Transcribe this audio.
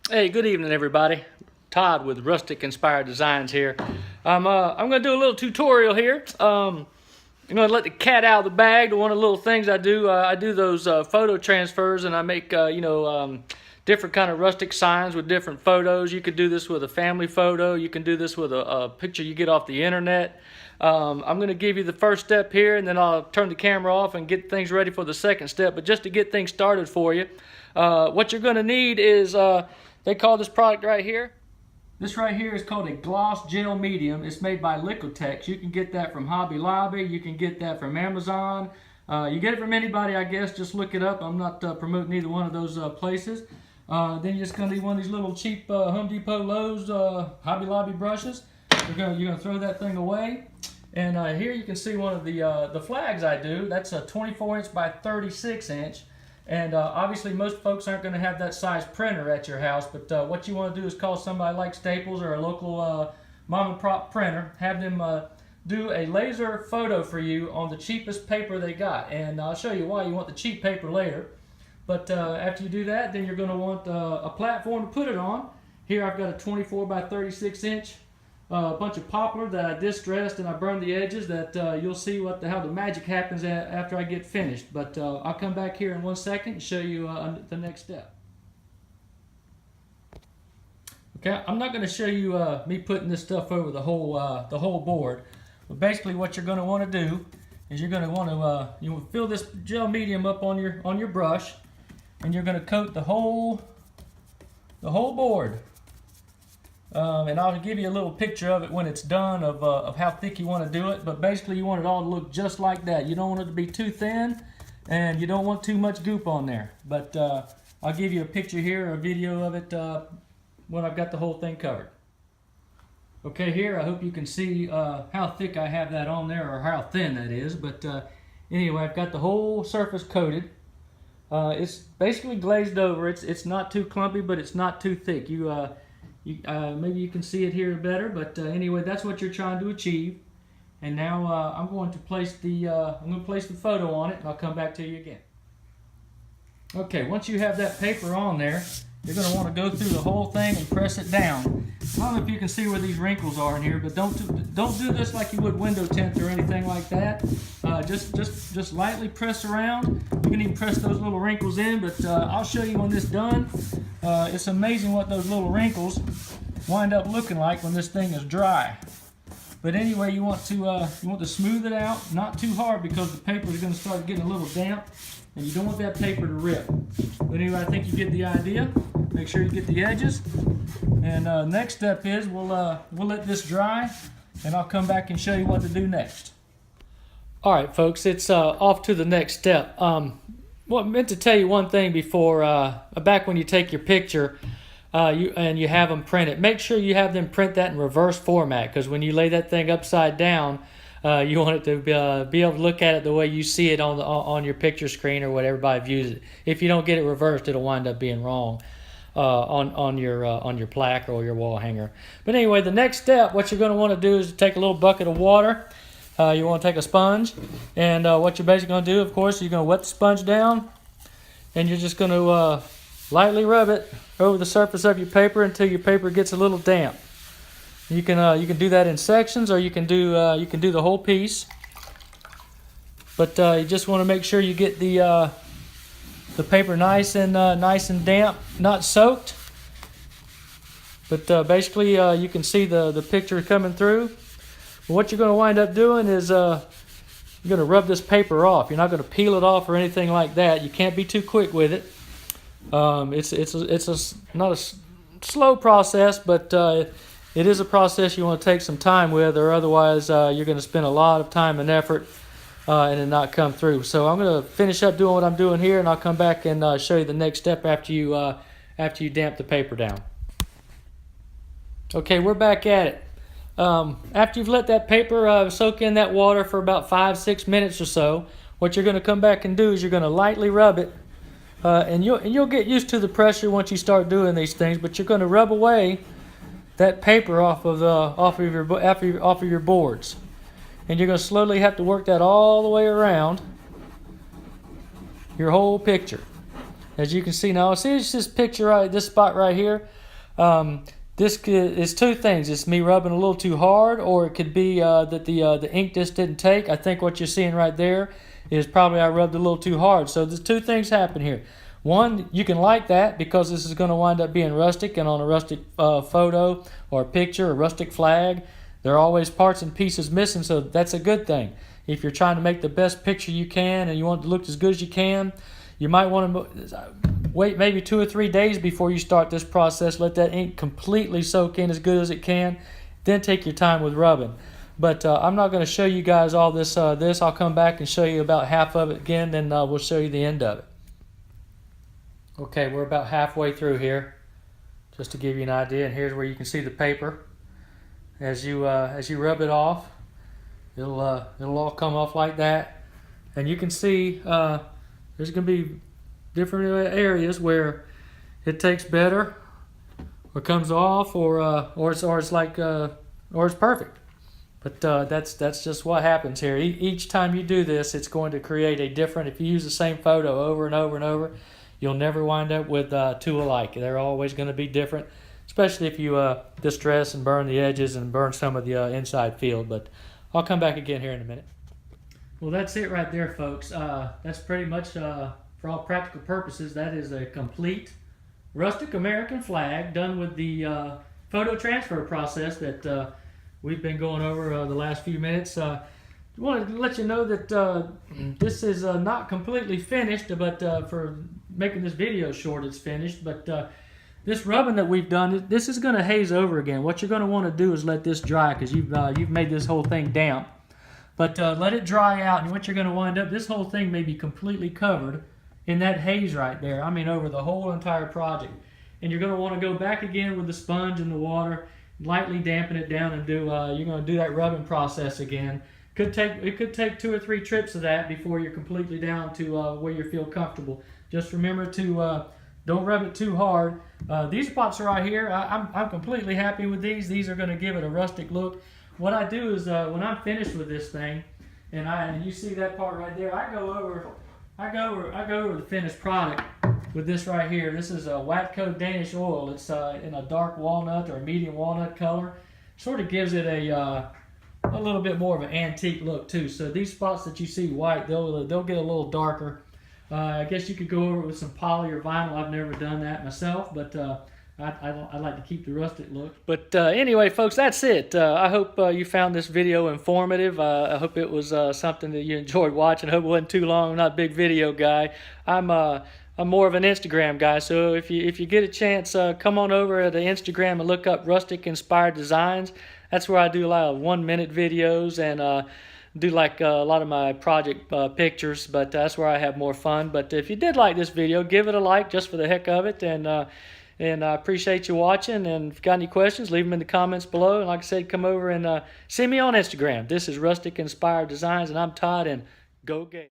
Hey, good evening, everybody. Todd with Rustic Inspired Designs here. I'm going to do a little tutorial here. I'm going to let the cat out of the bag to one of the little things I do. I do those photo transfers, and I make different kind of rustic signs with different photos. You could do this with a family photo. You can do this with a picture you get off the internet. I'm going to give you the first step here, and then I'll turn the camera off and get things ready for the second step. But just to get things started for you, what you're going to need is they call this product right here. This right here is called a gloss gel medium. It's made by Liquitex. You can get that from Hobby Lobby. You can get that from Amazon. You get it from anybody, I guess. Just look it up. I'm not promoting either one of those places. Then you're just going to need one of these little cheap Home Depot, Lowe's, Hobby Lobby brushes. You're going to throw that thing away. And here you can see one of the flags I do. That's a 24 inch by 36 inch. And obviously most folks aren't going to have that size printer at your house, but what you want to do is call somebody like Staples or a local mom and pop printer, have them do a laser photo for you on the cheapest paper they got. And I'll show you why you want the cheap paper later. But after you do that, then you're going to want a platform to put it on. Here I've got a 24 by 36 inch bunch of poplar that I distressed, and I burned the edges. That you'll see how the magic happens after I get finished. But I'll come back here in 1 second and show you the next step. Okay, I'm not going to show you me putting this stuff over the whole board. But basically, what you're going to want to do is you're going to want to fill this gel medium up on your brush, and you're going to coat the whole board. And I'll give you a little picture of it when it's done of how thick you want to do it. But basically you want it all to look just like that. You don't want it to be too thin, and you don't want too much goop on there. But I'll give you a picture here, or a video of it when I've got the whole thing covered. Okay, here I hope you can see how thick I have that on there, or how thin that is. But anyway, I've got the whole surface coated. It's basically glazed over. It's not too clumpy, but it's not too thick. Maybe you can see it here better, but anyway, that's what you're trying to achieve. And now I'm going to place the photo on it, and I'll come back to you again. Okay, once you have that paper on there, you're going to want to go through the whole thing and press it down. I don't know if you can see where these wrinkles are in here, but don't do this like you would window tint or anything like that. Just lightly press around. You can even press those little wrinkles in, but I'll show you when this is done. It's amazing what those little wrinkles wind up looking like when this thing is dry. But anyway, you want to smooth it out, not too hard, because the paper is going to start getting a little damp, and you don't want that paper to rip. But anyway, I think you get the idea. Make sure you get the edges. And next step is we'll let this dry, and I'll come back and show you what to do next. All right, folks, it's off to the next step. Well, I meant to tell you one thing before, back when you take your picture you have them print it. Make sure you have them print that in reverse format, because when you lay that thing upside down, you want it to be able to look at it the way you see it on your picture screen, or what everybody views it. If you don't get it reversed, it'll wind up being wrong on your plaque or your wall hanger. But anyway, the next step, what you're going to want to do is take a little bucket of water. You want to take a sponge, and what you're basically going to do, of course, you're going to wet the sponge down, and you're just going to lightly rub it over the surface of your paper until your paper gets a little damp. You can do that in sections, or you can do the whole piece. But you just want to make sure you get the paper nice and damp, not soaked. But basically, you can see the picture coming through. What you're going to wind up doing is you're going to rub this paper off. You're not going to peel it off or anything like that. You can't be too quick with it. It's not a slow process, but it is a process you want to take some time with, or otherwise you're going to spend a lot of time and effort and it not come through. So I'm going to finish up doing what I'm doing here, and I'll come back and show you the next step after you damp the paper down. Okay, we're back at it. After you've let that paper soak in that water for about 5-6 minutes or so, what you're going to come back and do is you're going to lightly rub it, and you'll get used to the pressure once you start doing these things. But you're going to rub away that paper off of your boards, and you're going to slowly have to work that all the way around your whole picture. As you can see now, see this picture right, this spot right here. This is two things. It's me rubbing a little too hard, or it could be that the ink just didn't take. I think what you're seeing right there is probably I rubbed a little too hard. So there's two things happen here. One, you can like that because this is going to wind up being rustic, and on a rustic photo or a picture, a rustic flag, there are always parts and pieces missing, so that's a good thing. If you're trying to make the best picture you can and you want it to look as good as you can, you might want to wait maybe 2 or 3 days before you start this process. Let that ink completely soak in as good as it can. Then take your time with rubbing. But I'm not going to show you guys all this. I'll come back and show you about half of it again, then we'll show you the end of it. Okay, we're about halfway through here, just to give you an idea. And here's where you can see the paper. As you rub it off, it'll all come off like that. And you can see there's going to be different areas where it takes better, or comes off, or it's perfect. But that's just what happens here. Each time you do this, it's going to create a different. If you use the same photo over and over and over, you'll never wind up with two alike. They're always going to be different, especially if you distress and burn the edges and burn some of the inside field. But I'll come back again here in a minute. Well, that's it right there, folks. That's pretty much, for all practical purposes, that is a complete rustic American flag done with the photo transfer process that we've been going over the last few minutes. I wanted to let you know that this is not completely finished, but for making this video short, it's finished. But this rubbing that we've done, this is going to haze over again. What you're going to want to do is let this dry, because you've made this whole thing damp. But let it dry out, and what you're going to wind up, this whole thing may be completely covered in that haze right there. I mean, over the whole entire project. And you're going to want to go back again with the sponge and the water, lightly dampen it down, and you're going to do that rubbing process again. It could take 2 or 3 trips of that before you're completely down to where you feel comfortable. Just remember to don't rub it too hard. These spots right here, I'm completely happy with these. These are going to give it a rustic look. What I do is when I'm finished with this thing, and you see that part right there, I go over the finished product with this right here. This is a Watco Danish oil. It's in a dark walnut or a medium walnut color. Sort of gives it a little bit more of an antique look too. So these spots that you see white, they'll get a little darker. I guess you could go over it with some poly or vinyl. I've never done that myself, but I like to keep the rustic look. But anyway, folks, that's it. I hope you found this video informative. I hope it was something that you enjoyed watching. I hope it wasn't too long. I'm not a big video guy. I'm more of an Instagram guy. So if you get a chance, come on over to Instagram and look up Rustic Inspired Designs. That's where I do a lot of 1-minute videos and do like a lot of my project pictures. But that's where I have more fun. But if you did like this video, give it a like just for the heck of it. And I appreciate you watching. And if you've got any questions, leave them in the comments below. And like I said, come over and see me on Instagram. This is Rustic Inspired Designs, and I'm Todd, and go Gay.